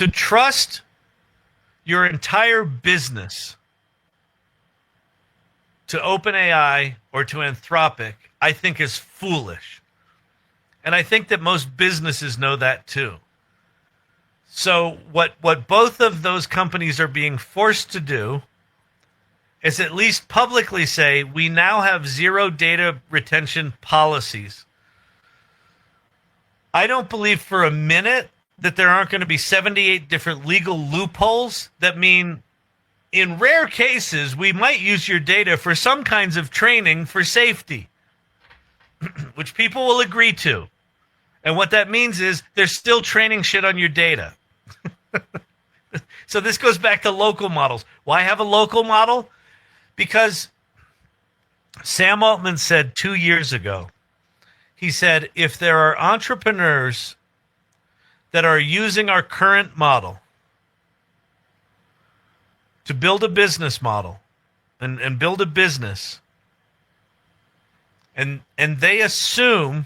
To trust your entire business to OpenAI or to Anthropic, I think is foolish. And I think that most businesses know that too. So what both of those companies are being forced to do is at least publicly say, we now have zero data retention policies. I don't believe for a minute that there aren't going to be 78 different legal loopholes that mean in rare cases, we might use your data for some kinds of training for safety, which people will agree to. And what that means is they're still training shit on your data. So this goes back to local models. Why have a local model? Because Sam Altman said 2 years ago, he said, if there are entrepreneurs that are using our current model to build a business model and build a business, and they assume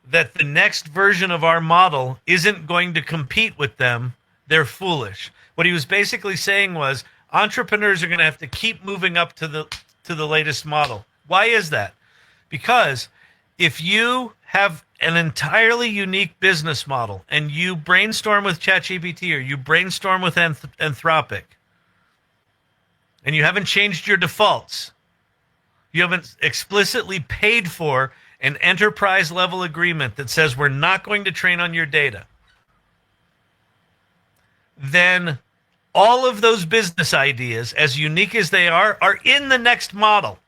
that the next version of our model isn't going to compete with them, they're foolish. What he was basically saying was entrepreneurs are going to have to keep moving up to the latest model. Why is that? Because if you have an entirely unique business model and you brainstorm with ChatGPT or you brainstorm with Anthropic and you haven't changed your defaults, you haven't explicitly paid for an enterprise level agreement that says we're not going to train on your data, then all of those business ideas, as unique as they are in the next model,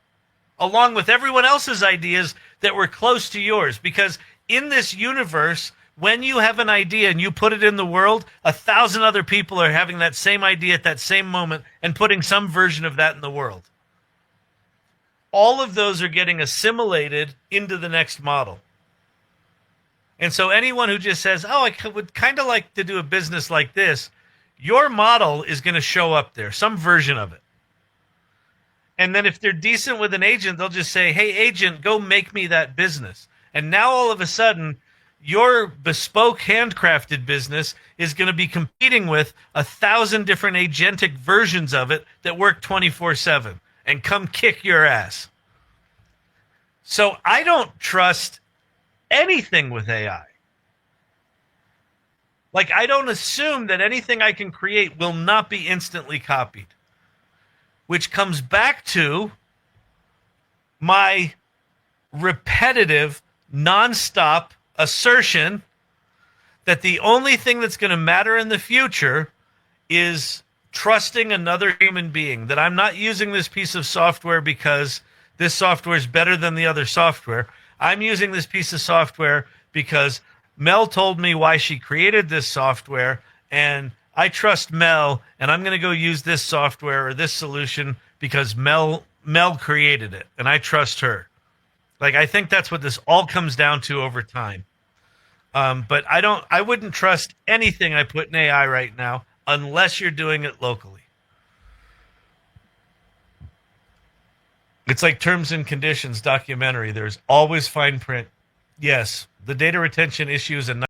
along with everyone else's ideas that were close to yours. Because in this universe, when you have an idea and you put it in the world, 1,000 other people are having that same idea at that same moment and putting some version of that in the world. All of those are getting assimilated into the next model. And so anyone who just says, oh, I would kind of like to do a business like this, your model is going to show up there, some version of it. And then if they're decent with an agent, they'll just say, hey, agent, go make me that business. And now all of a sudden, your bespoke handcrafted business is going to be competing with 1,000 different agentic versions of it that work 24/7 and come kick your ass. So I don't trust anything with AI. Like, I don't assume that anything I can create will not be instantly copied, which comes back to my repetitive, nonstop assertion that the only thing that's going to matter in the future is trusting another human being, that I'm not using this piece of software because this software is better than the other software. I'm using this piece of software because Mel told me why she created this software, and I trust Mel, and I'm going to go use this software or this solution because Mel created it, and I trust her. Like, I think that's what this all comes down to over time. But I wouldn't trust anything I put in AI right now unless you're doing it locally. It's like Terms and Conditions documentary. There's always fine print. Yes, the data retention issue is a